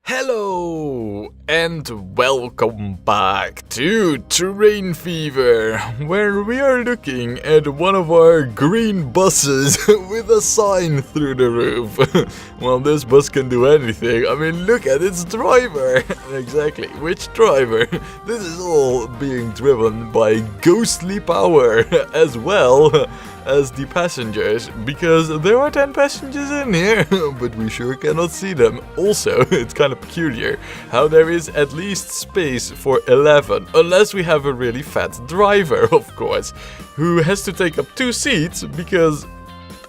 Hello and welcome back to Terrain Fever, where we are looking at one of our green buses with a sign through the roof. Well, this bus can do anything. I mean, look at its driver. Exactly, which driver? This is all being driven by ghostly power as well as the passengers, because there are 10 passengers in here, but we sure cannot see them. Also, it's kind of peculiar how there is at least space for 11, unless we have a really fat driver, of course, who has to take up 2 seats because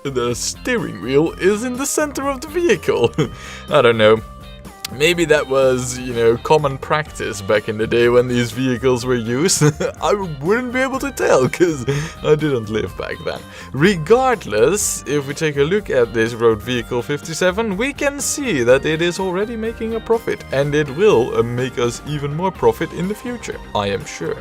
the steering wheel is in the center of the vehicle. I don't know. Maybe that was, common practice back in the day when these vehicles were used. I wouldn't be able to tell, because I didn't live back then. Regardless, if we take a look at this road vehicle 57, we can see that it is already making a profit, and it will make us even more profit in the future, I am sure.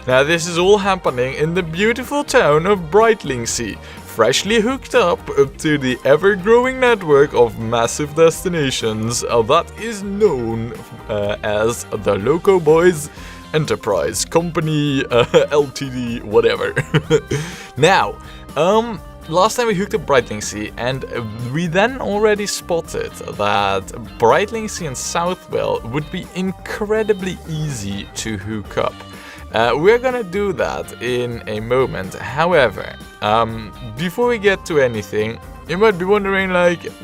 Now, this is all happening in the beautiful town of Breitling Sea, freshly hooked up to the ever-growing network of massive destinations that is known as the Loco Boys Enterprise Company Ltd. Whatever. Now, last time we hooked up Breitling Sea, and we then already spotted that Breitling Sea and Southwell would be incredibly easy to hook up. We're gonna do that in a moment. However, before we get to anything, you might be wondering,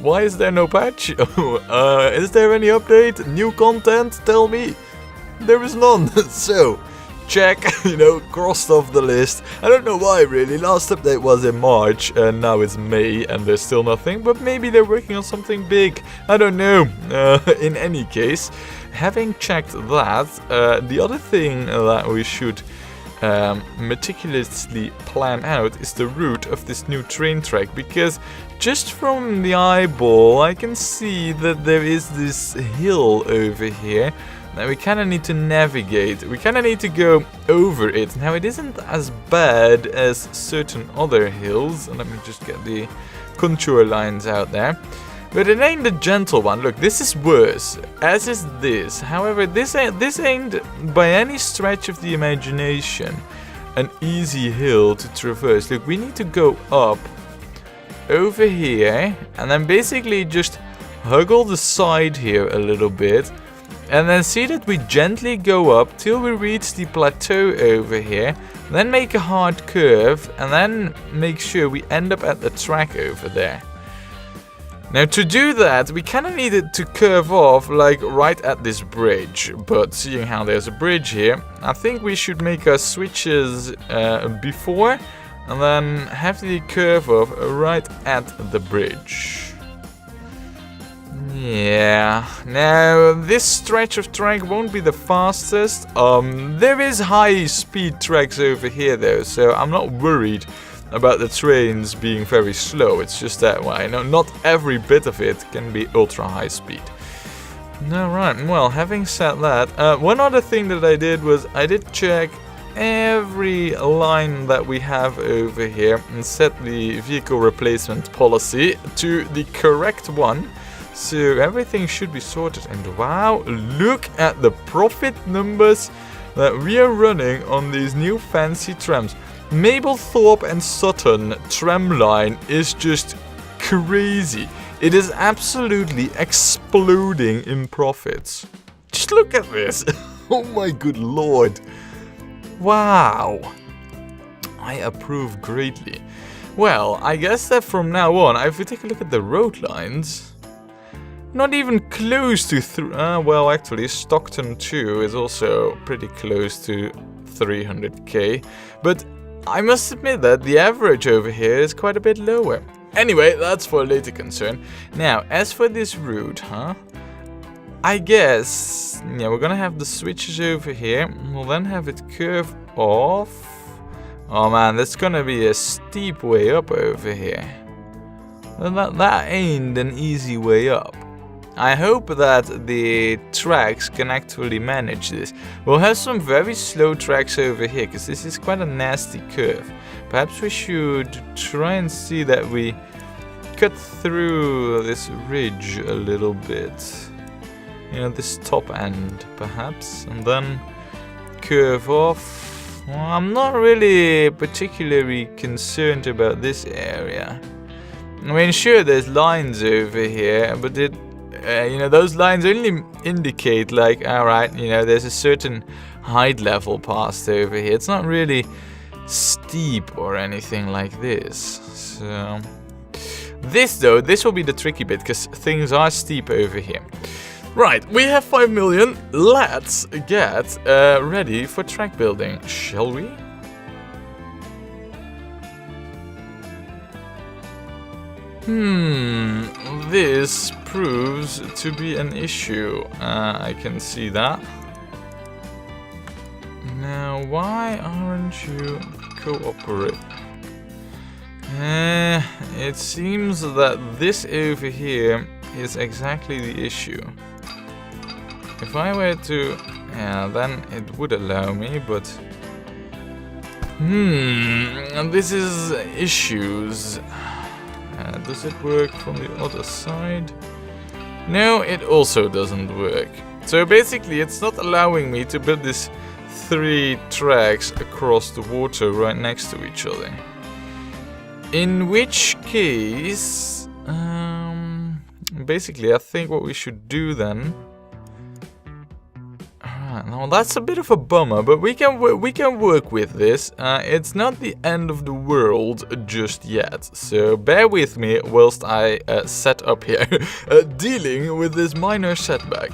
why is there no patch? Is there any update? New content? Tell me. There is none. So, check, crossed off the list. I don't know why, really. Last update was in March, and now it's May, and there's still nothing. But maybe they're working on something big. I don't know. In any case, having checked that, the other thing that we should meticulously plan out is the route of this new train track, because just from the eyeball I can see that there is this hill over here that we kind of need to navigate. We kind of need to go over it. Now, it isn't as bad as certain other hills. Let me just get the contour lines out there. But it ain't the gentle one. Look, this is worse, as is this. However, this ain't by any stretch of the imagination an easy hill to traverse. Look, we need to go up over here and then basically just huggle the side here a little bit, and then see that we gently go up till we reach the plateau over here, then make a hard curve, and then make sure we end up at the track over there. Now, to do that, we kind of needed to curve off, right at this bridge. But seeing how there's a bridge here, I think we should make our switches before, and then have the curve off right at the bridge. Yeah, now this stretch of track won't be the fastest. There is high-speed tracks over here, though, so I'm not worried about the trains being very slow. It's just that way. No, not every bit of it can be ultra high speed. Alright, well, having said that, one other thing that I did was I did check every line that we have over here and set the vehicle replacement policy to the correct one. So everything should be sorted, and wow, look at the profit numbers that we are running on these new fancy trams. Mablethorpe and Sutton tram line is just crazy. It is absolutely exploding in profits. Just look at this. Oh my good lord. Wow. I approve greatly. Well, I guess that from now on, if we take a look at the road lines, not even close to well, actually, Stockton 2 is also pretty close to 300k, but I must admit that the average over here is quite a bit lower. Anyway, that's for later concern. Now, as for this route, I guess, yeah, we're gonna have the switches over here. We'll then have it curve off. Oh man, that's gonna be a steep way up over here. That ain't an easy way up. I hope that the tracks can actually manage this. We'll have some very slow tracks over here, because this is quite a nasty curve. Perhaps we should try and see that we cut through this ridge a little bit. You know, this top end, perhaps, and then curve off. Well, I'm not really particularly concerned about this area. I mean, sure, there's lines over here, but you know, those lines only indicate, like, alright, you know, there's a certain height level passed over here. It's not really steep or anything like this. So, this will be the tricky bit, because things are steep over here. Right, we have 5 million. Let's get ready for track building, shall we? This proves to be an issue. I can see that. Now, why aren't you cooperating? It seems that this over here is exactly the issue. If I were to... yeah, then it would allow me, but... this is issues. Does it work from the other side? No, it also doesn't work. So basically, it's not allowing me to build these 3 tracks across the water right next to each other. In which case... basically, I think what we should do then... Now that's a bit of a bummer, but we can work with this. It's not the end of the world just yet, so bear with me whilst I set up here, dealing with this minor setback.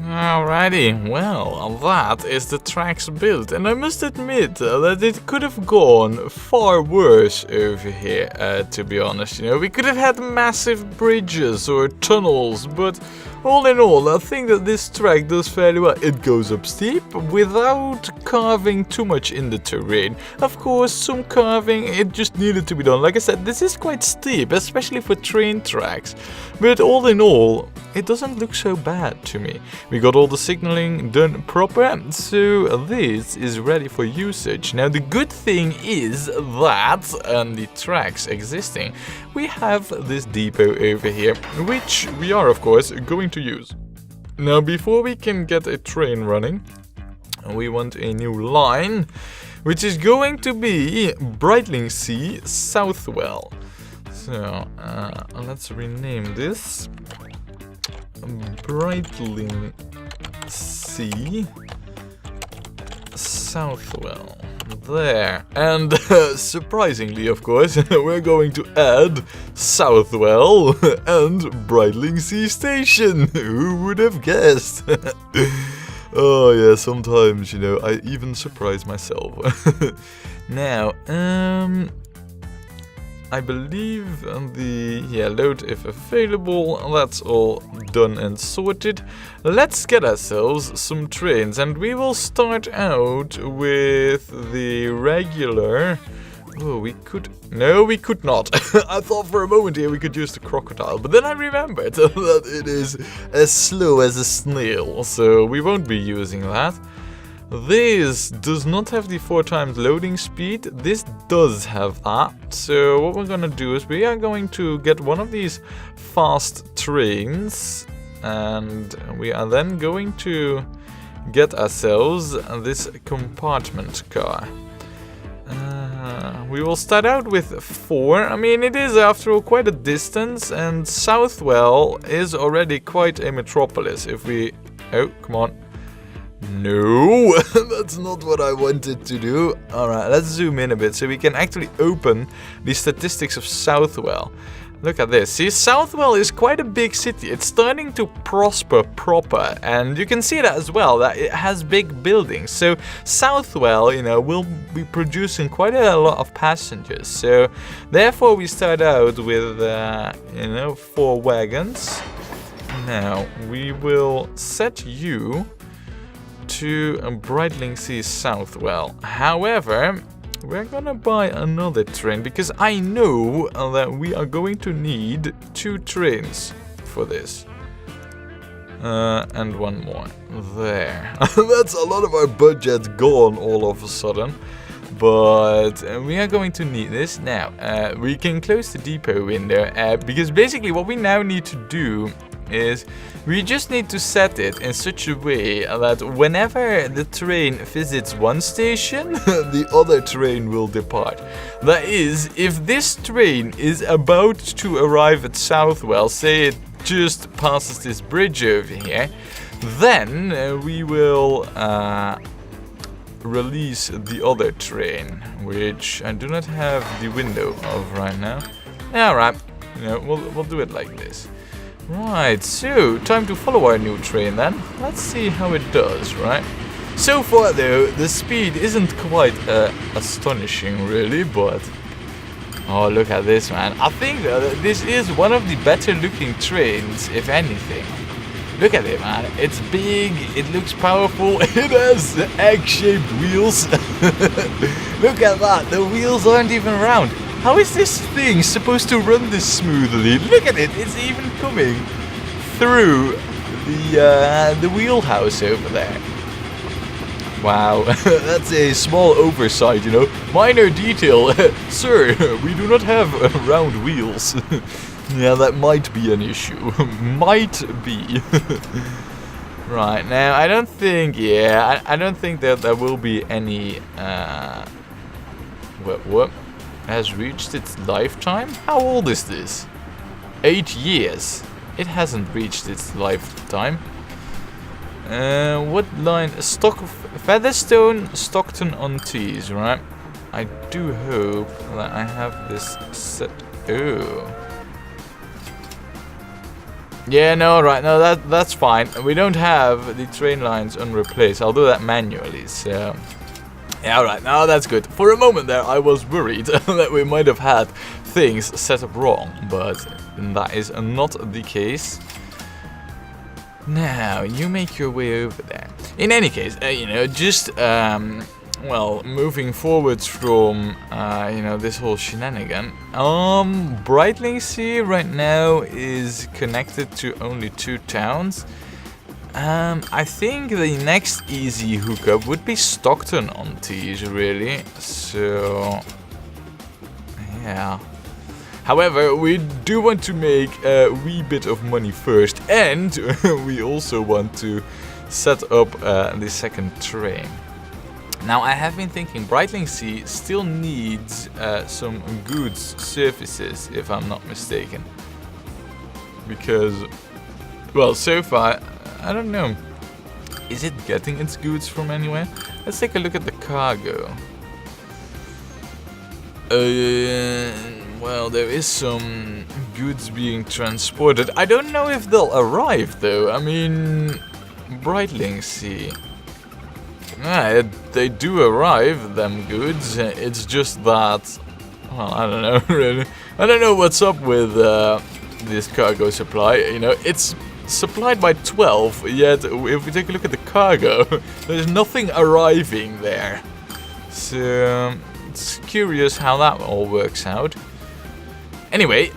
Alrighty, well, that is the tracks built, and I must admit that it could have gone far worse over here, to be honest. You know, we could have had massive bridges or tunnels, but all in all, I think that this track does fairly well. It goes up steep without carving too much in the terrain. Of course, some carving, it just needed to be done. Like I said, this is quite steep, especially for train tracks, but all in all, it doesn't look so bad to me. We got all the signaling done proper, so this is ready for usage. Now the good thing is that, and the tracks existing, we have this depot over here, which we are of course going to use. Now before we can get a train running, we want a new line, which is going to be Breitling Sea Southwell. So, let's rename this Breitling Sea Southwell. There. And surprisingly, of course, we're going to add Southwell and Breitling Sea Station. Who would have guessed? Oh yeah, sometimes, you know, I even surprise myself. Now, I believe the load if available, that's all done and sorted. Let's get ourselves some trains, and we will start out with the regular. Oh, we could. No, we could not. I thought for a moment here we could use the crocodile, but then I remembered that it is as slow as a snail, so we won't be using that. This does not have the 4 times loading speed. This does have that. So what we're gonna do is we are going to get one of these fast trains, and we are then going to get ourselves this compartment car. We will start out with 4. I mean, it is after all quite a distance, and Southwell is already quite a metropolis. If we... Oh, come on. No, that's not what I wanted to do. Alright, let's zoom in a bit so we can actually open the statistics of Southwell. Look at this. See, Southwell is quite a big city. It's starting to prosper proper, and you can see that as well, that it has big buildings. So Southwell, you know, will be producing quite a lot of passengers. So therefore we start out with, 4 wagons. Now we will set you to Breitling Sea Southwell. However, we're gonna buy another train because I know that we are going to need 2 trains for this. And 1 more. There. That's a lot of our budget gone all of a sudden. But we are going to need this. Now, we can close the depot window because basically what we now need to do is we just need to set it in such a way that whenever the train visits one station, the other train will depart. That is, if this train is about to arrive at Southwell, say it just passes this bridge over here, then we will release the other train, which I do not have the window of right now. Alright, we'll do it like this. Right, so time to follow our new train then. Let's see how it does, right? So far though, the speed isn't quite astonishing really, but... Oh, look at this, man. I think this is one of the better looking trains, if anything. Look at it, man. It's big, it looks powerful, it has egg-shaped wheels. Look at that, the wheels aren't even round. How is this thing supposed to run this smoothly? Look at it, it's even coming through the wheelhouse over there. Wow, that's a small oversight, you know. Minor detail. Sir, we do not have round wheels. Yeah, that might be an issue. Might be. Right, now I don't think, I don't think that there will be any, what? Has reached its lifetime? How old is this? 8 years. It hasn't reached its lifetime. What line? Featherstone, Stockton-on-Tees, right? I do hope that I have this set. Oh. Yeah, no, right, no, that's fine. We don't have the train lines unreplaced. I'll do that manually, so... Yeah, alright, now that's good. For a moment there, I was worried that we might have had things set up wrong, but that is not the case. Now, you make your way over there. In any case, just, moving forwards from, this whole shenanigan, Breitling Sea right now is connected to only 2 towns. I think the next easy hookup would be Stockton-on-Tees, really. So, yeah. However, we do want to make a wee bit of money first, and we also want to set up the second train. Now, I have been thinking Breitling Sea still needs some goods services, if I'm not mistaken. Because, well, so far, I don't know. Is it getting its goods from anywhere? Let's take a look at the cargo. Well, there is some goods being transported. I don't know if they'll arrive, though. I mean, Breitling Sea. Yeah, they do arrive, them goods. It's just that, well, I don't know, really. I don't know what's up with this cargo supply. You know, it's supplied by 12, yet if we take a look at the cargo, there's nothing arriving there. So, it's curious how that all works out. Anyway,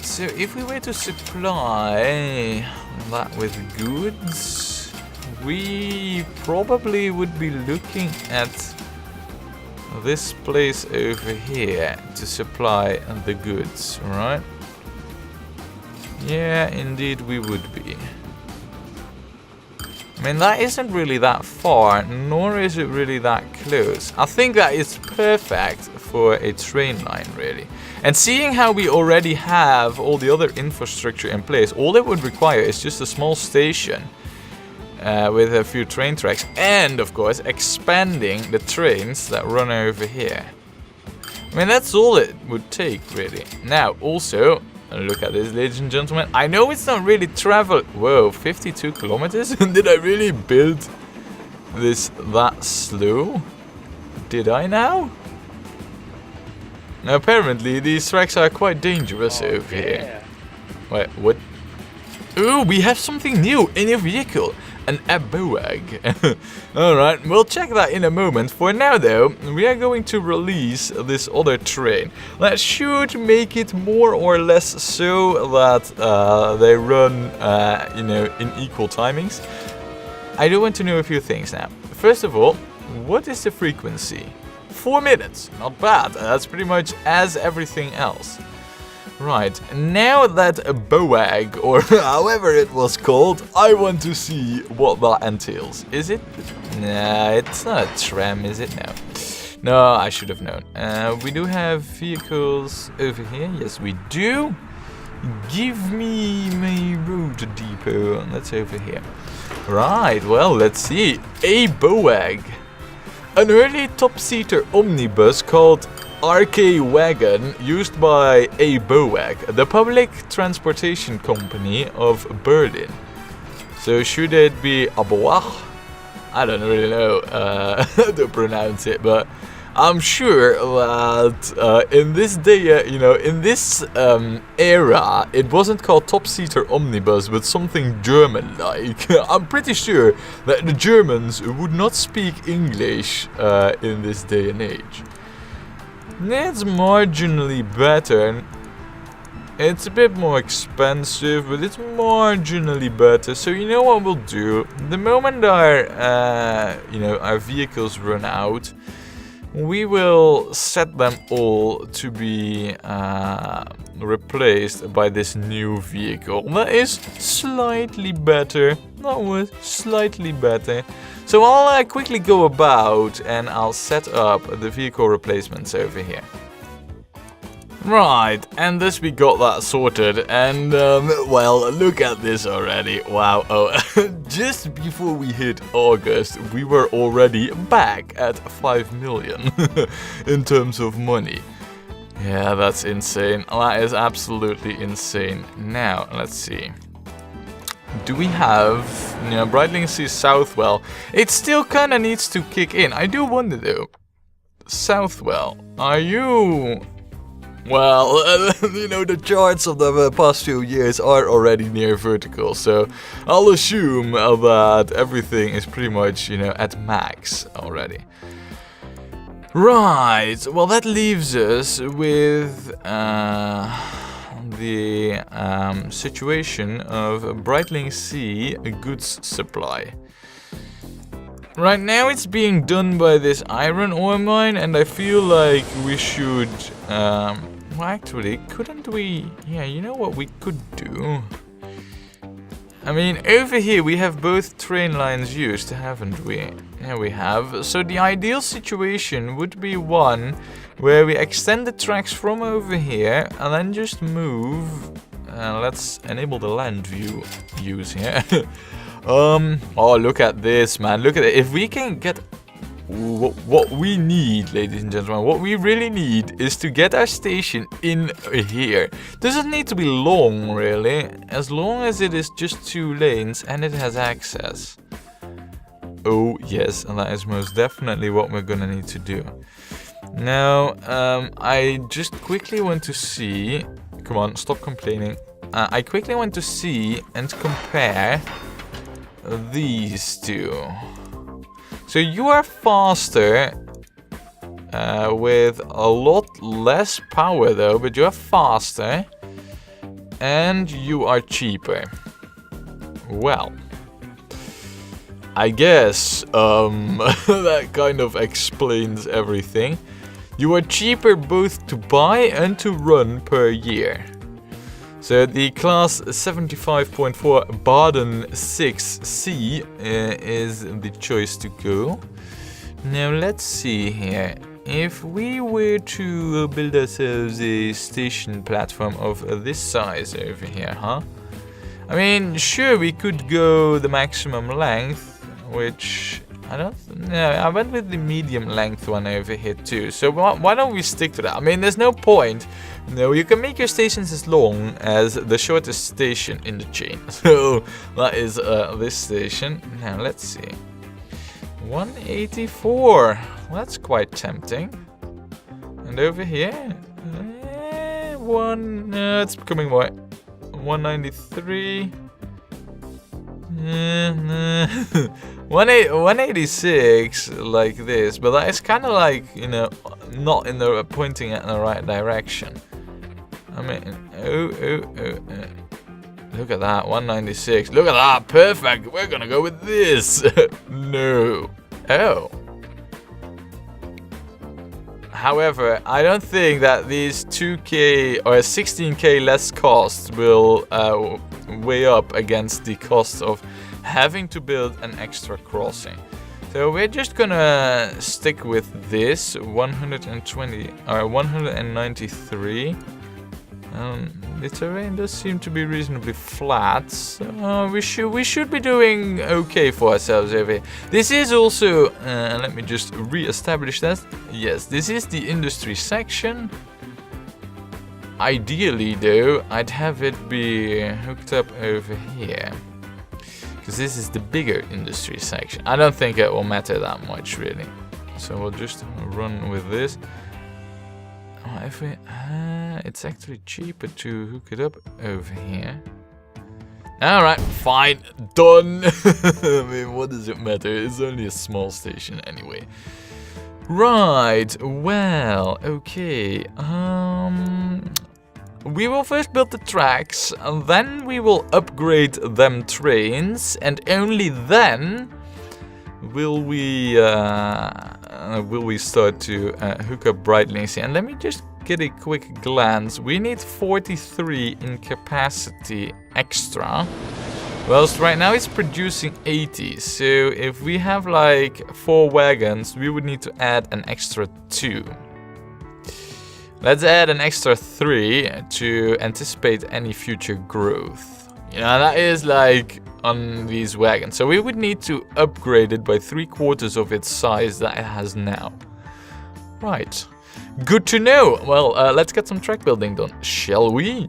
so if we were to supply that with goods, we probably would be looking at this place over here to supply the goods, right? Yeah, indeed we would be. I mean, that isn't really that far, nor is it really that close. I think that is perfect for a train line, really. And seeing how we already have all the other infrastructure in place, all it would require is just a small station with a few train tracks, and of course expanding the trains that run over here. I mean, that's all it would take, really. Now, also, look at this, ladies and gentlemen. I know it's not really travel. Whoa, 52 kilometers? Did I really build this that slow? Did I now? Now, apparently, these tracks are quite dangerous over here. Wait, what? Ooh, we have something new in a vehicle. An ABOAG. Alright, we'll check that in a moment. For now, though, we are going to release this other train. That should make it more or less so that they run, you know, in equal timings. I do want to know a few things now. First of all, what is the frequency? 4 minutes. Not bad. That's pretty much as everything else. Right, now that BOAG, or however it was called, I want to see what that entails. Is it? Nah, it's not a tram, is it? No. No, I should have known. We do have vehicles over here. Yes, we do. Give me my road depot. That's over here. Right, well, let's see. A BOAG. An early top-seater omnibus called RK Wagon, used by a BOAG, the public transportation company of Berlin. So should it be a BOAG? I don't really know how to pronounce it, but I'm sure that in this day, you know, in this era, it wasn't called top-seater omnibus, but something German-like. I'm pretty sure that the Germans would not speak English in this day and age. It's marginally better. It's a bit more expensive, but it's marginally better. So you know what we'll do? The moment our, you know, our vehicles run out, we will set them all to be replaced by this new vehicle that is slightly better. That was slightly better. So I'll quickly go about and I'll set up the vehicle replacements over here. Right, and thus we got that sorted, and well, look at this already. Wow, oh, just before we hit August, we were already back at 5 million in terms of money. Yeah, that's insane. That is absolutely insane. Now, let's see. Do we have, you know, Breitling Sea Southwell? It still kind of needs to kick in. I do wonder though, Southwell, are you... Well, you know, the charts of the past few years are already near vertical, so I'll assume that everything is pretty much, you know, at max already. Right, well that leaves us with the situation of Breitling Sea goods supply. Right now it's being done by this iron ore mine, and I feel like we should... well, actually, couldn't we... Yeah, you know what we could do? I mean, over here we have both train lines used, haven't we? Here we have. So the ideal situation would be one where we extend the tracks from over here and then just move. Let's enable the land view use here. Oh, look at this, man. Look at it. If we can get what we need, ladies and gentlemen, what we really need is to get our station in here. Doesn't need to be long, really, as long as it is just 2 lanes and it has access. Oh yes, and that is most definitely what we're gonna need to do. Now, I just quickly want to see. Come on, stop complaining. I quickly want to see and compare these two. So you are faster with a lot less power though, but you are faster and you are cheaper. Well, I guess that kind of explains everything. You are cheaper both to buy and to run per year. So the class 75.4 Baden 6C is the choice to go. Now let's see here. If we were to build ourselves a station platform of this size over here, huh? I mean, sure, we could go the maximum length, which I don't know. I went with the medium length one over here too. So why don't we stick to that? I mean, there's no point. No, you can make your stations as long as the shortest station in the chain. So that is this station. Now let's see. 184. That's quite tempting. And over here, it's becoming more. 193. 186 like this, but that is kind of like, you know, not in the pointing in the right direction. I mean, look at that, 196. Look at that, perfect. We're gonna go with this. No. Oh. However, I don't think that these 2k or 16k less costs will weigh up against the cost of having to build an extra crossing. So we're just gonna stick with this 120 or 193. The terrain does seem to be reasonably flat, so we should be doing okay for ourselves over here. This is also, let me just re-establish that. Yes, this is the industry section. Ideally, though, I'd have it be hooked up over here, because this is the bigger industry section. I don't think it will matter that much, really. So we'll just run with this. If we, it's actually cheaper to hook it up over here. Alright, fine, done. I mean, what does it matter? It's only a small station anyway. Right, well, okay. We will first build the tracks, and then we will upgrade them trains, and only then will we start to hook up Breitling Sea. And let me just get a quick glance. We need 43 in capacity extra, whilst right now it's producing 80. So if we have like 4 wagons, we would need to add an extra 2. Let's add an extra 3 to anticipate any future growth. You know, that is like on these wagons. So we would need to upgrade it by 3/4 of its size that it has now. Right. Good to know. Well, let's get some track building done, shall we?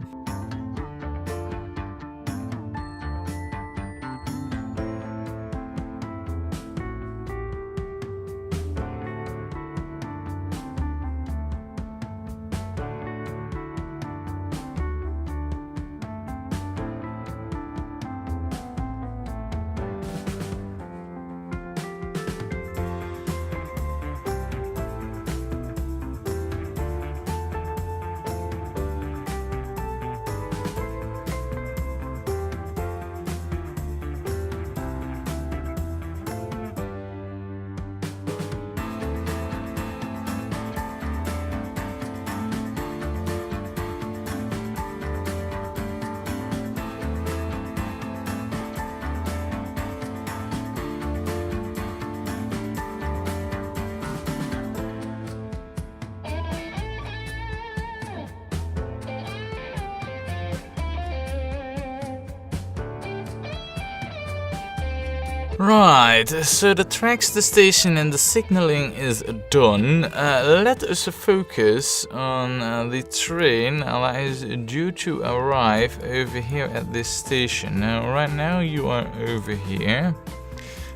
Right, so the tracks, the station and the signaling is done. Let us focus on the train that is due to arrive over here at this station. Now, right now you are over here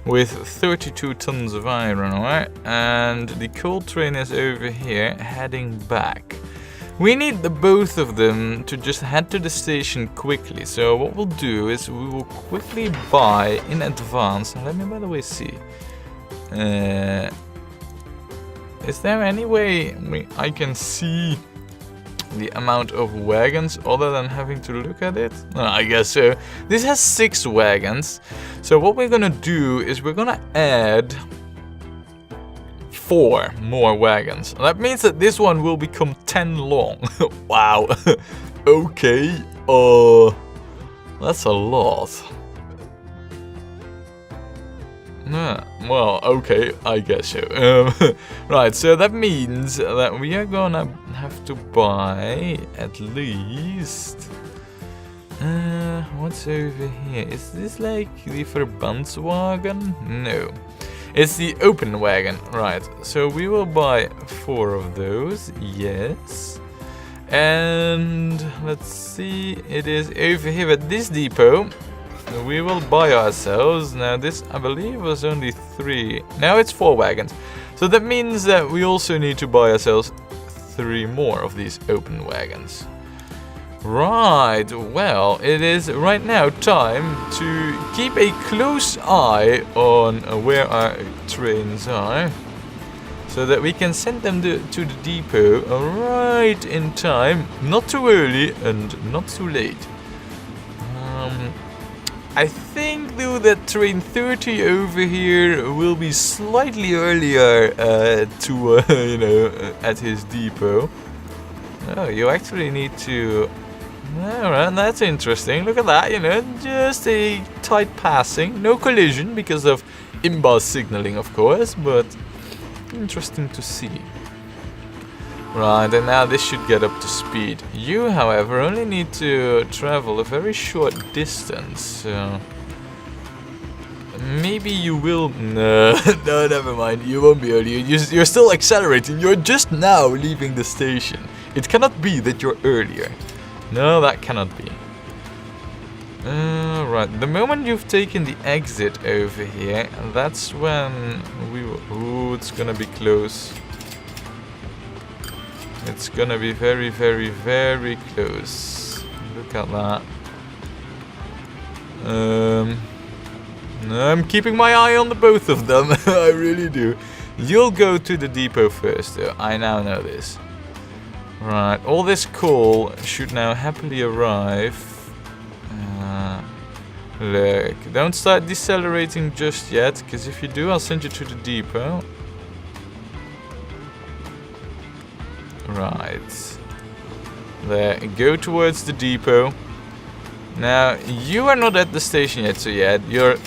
with 32 tons of iron ore, and the coal train is over here heading back. We need the both of them to just head to the station quickly. So what we'll do is we will quickly buy in advance. Let me, by the way, see. Is there any way I can see the amount of wagons other than having to look at it? No, I guess so. This has 6 wagons. So what we're gonna do is we're gonna add 4 more wagons. That means that this one will become 10 long. Wow. Okay. That's a lot. Well, okay, I guess so. Right, so that means that we are gonna have to buy at least... what's over here? Is this like the Verbandswagen? No. It's the open wagon, right? So we will buy 4 of those, yes. And let's see, it is over here at this depot. We will buy ourselves. Now this, I believe, was only 3. Now it's 4 wagons. So that means that we also need to buy ourselves 3 more of these open wagons. Right, well, it is right now time to keep a close eye on where our trains are, so that we can send them to the depot right in time, not too early and not too late. I think though that train 30 over here will be slightly earlier to, at his depot. Oh, you actually need to... Alright, that's interesting. Look at that, just a tight passing. No collision because of inbound signaling, of course, but interesting to see. Right, and now this should get up to speed. You, however, only need to travel a very short distance, so... Maybe you will... No, no, never mind. You won't be earlier. You're still accelerating. You're just now leaving the station. It cannot be that you're earlier. No, that cannot be. Right, the moment you've taken the exit over here, that's when we will... Ooh, it's gonna be close. It's gonna be very, very, very close. Look at that. I'm keeping my eye on the both of them. I really do. You'll go to the depot first, though. I now know this. Right, all this coal should now happily arrive. Look, don't start decelerating just yet, because if you do, I'll send you to the depot. Right. There, go towards the depot. Now, you are not at the station yet, so yeah,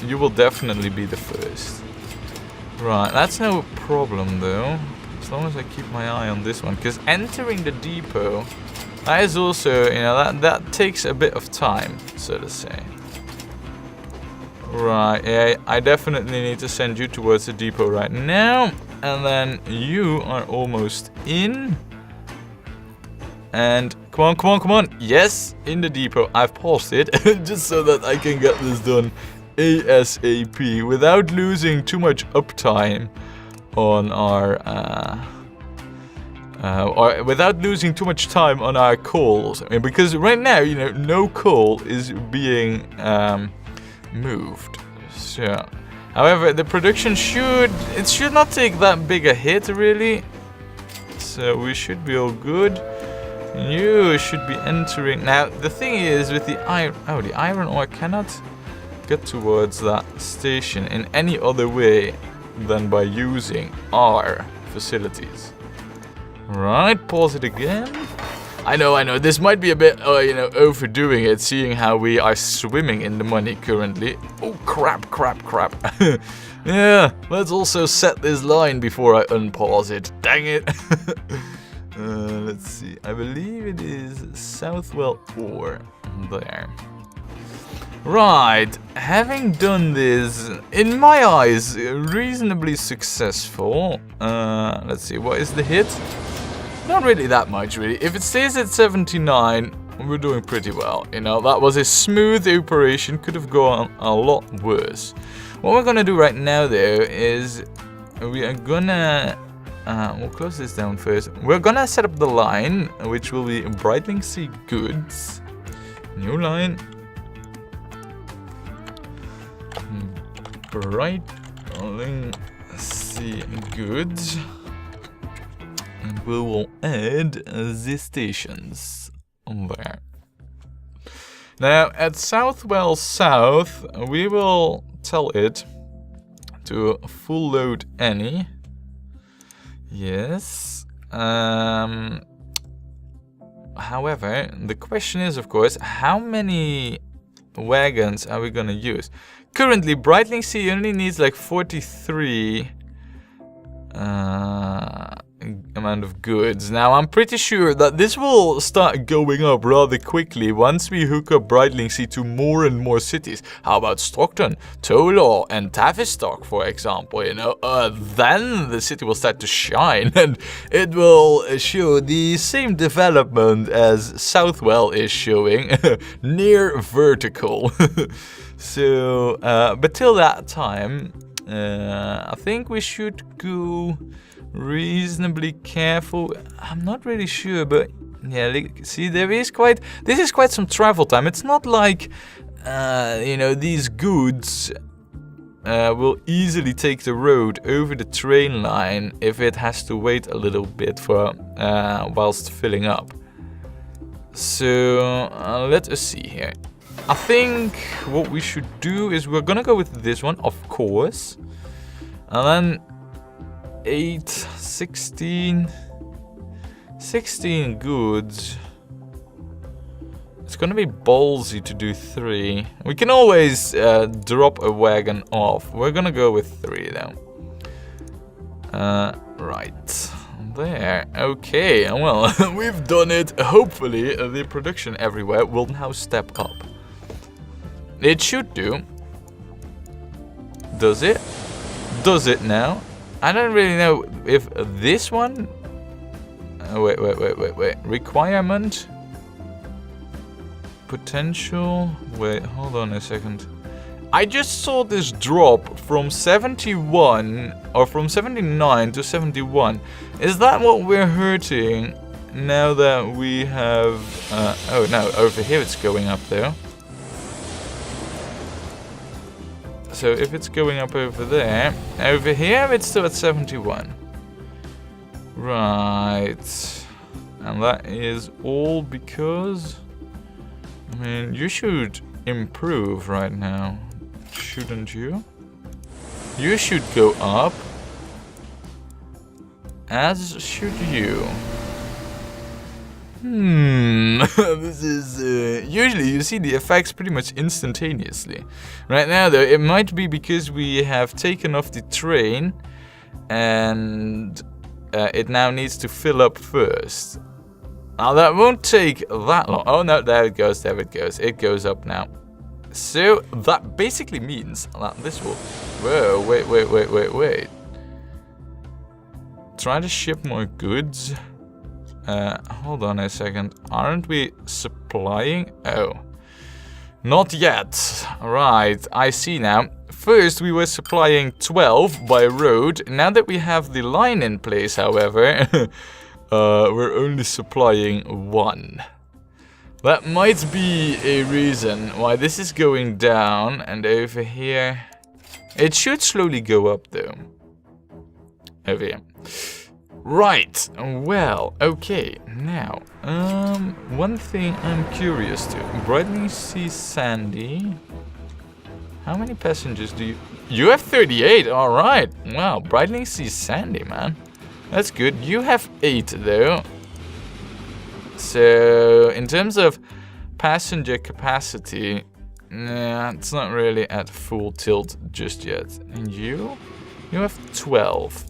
you will definitely be the first. Right, that's no problem though. As long as I keep my eye on this one, because entering the depot, that is also, that takes a bit of time, so to say. Right, yeah, I definitely need to send you towards the depot right now, and then you are almost in. And come on, come on, come on. Yes, in the depot. I've paused it just so that I can get this done ASAP without losing too much uptime on our or without losing too much time on our coals. I mean, because right now, no coal is being moved. So, however, the production should not take that big a hit really. So we should be all good. You should be entering. Now, the thing is with the iron... Oh, the iron ore cannot get towards that station in any other way than by using our facilities. Right, pause it again. I know, this might be a bit, overdoing it, seeing how we are swimming in the money currently. Oh, crap. Yeah, let's also set this line before I unpause it. Dang it. Let's see. I believe it is Southwell ore there. Right, having done this, in my eyes, reasonably successful. Let's see, what is the hit? Not really that much, really. If it stays at 79, we're doing pretty well. You know, that was a smooth operation, could have gone a lot worse. What we're gonna do right now, though, is we are gonna... we'll close this down first. We're gonna set up the line, which will be Breitling Sea goods. New line. Breitling Sea goods. And we will add the stations there. Now, at Southwell South, we will tell it to full load any. Yes. However, the question is, of course, how many wagons are we gonna use? Currently, Breitling Sea only needs like 43 amount of goods. Now, I'm pretty sure that this will start going up rather quickly once we hook up Breitling Sea to more and more cities. How about Stockton, Tolar, and Tavistock, for example, you know? Then the city will start to shine, and it will show the same development as Southwell is showing, near vertical. So, but till that time, I think we should go reasonably careful. I'm not really sure, but yeah, see, this is quite some travel time. It's not like, you know, these goods will easily take the road over the train line if it has to wait a little bit for whilst filling up. So let us see here. I think what we should do is we're gonna go with this one, of course, and then 8, 16 goods. It's gonna be ballsy to do 3. We can always drop a wagon off. We're gonna go with 3 though. Right. There. Okay, well, we've done it. Hopefully, the production everywhere will now step up. It should do. Does it? Does it now? I don't really know if this one... wait. Requirement? Potential? Wait, hold on a second. I just saw this drop from 71, or from 79 to 71. Is that what we're hurting now that we have... oh no, over here it's going up though. So if it's going up over there, over here it's still at 71. Right. And that is all because... I mean, you should improve right now, shouldn't you? You should go up. As should you. This is... usually you see the effects pretty much instantaneously. Right now though, it might be because we have taken off the train and it now needs to fill up first. Now that won't take that long. Oh no, there it goes, there it goes. It goes up now. So that basically means that this will... Whoa, wait. Try to ship more goods. Hold on a second. Aren't we supplying? Oh. Not yet. Right, I see now. First, we were supplying 12 by road. Now that we have the line in place, however, we're only supplying 1. That might be a reason why this is going down, and over here... It should slowly go up, though. Over here. Right, well, okay, now, one thing I'm curious to. Breitling Sea Sandy. How many passengers do you... You have 38, alright. Wow, Breitling Sea Sandy, man. That's good. You have 8, though. So, in terms of passenger capacity, nah, it's not really at full tilt just yet. And you? You have 12.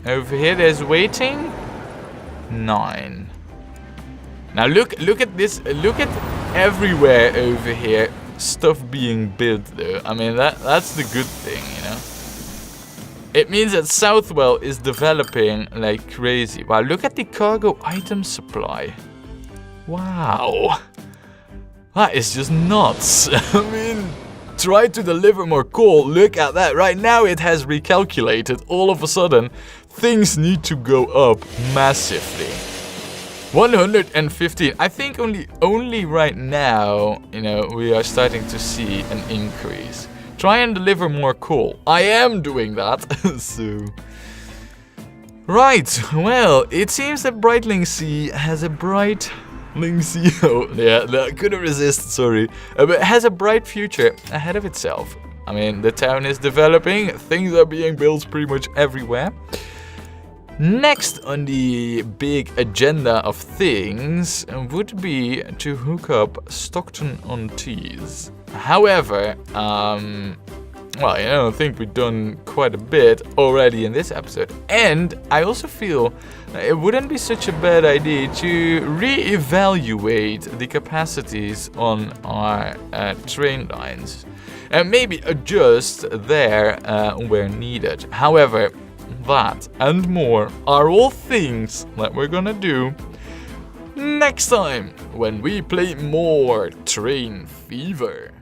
Over here, there's waiting 9. Now look at this. Look at everywhere over here. stuff being built though. I mean, that's the good thing, you know. It means that Southwell is developing like crazy. Wow, look at the cargo item supply. Wow. That is just nuts. I mean, try to deliver more coal. Look at that. Right now it has recalculated. All of a sudden, things need to go up massively. 115. I think only right now, you know, we are starting to see an increase. Try and deliver more coal. I am doing that. So, right. Well, it seems that Breitling Sea has a Breitling Sea. Oh, yeah, I couldn't resist. Sorry, but it has a bright future ahead of itself. I mean, the town is developing. Things are being built pretty much everywhere. Next on the big agenda of things would be to hook up Stockton-on-Tees. However, well, you know, I think we've done quite a bit already in this episode. And I also feel it wouldn't be such a bad idea to re-evaluate the capacities on our train lines. And maybe adjust there where needed. However, that and more are all things that we're gonna do next time when we play more Train Fever.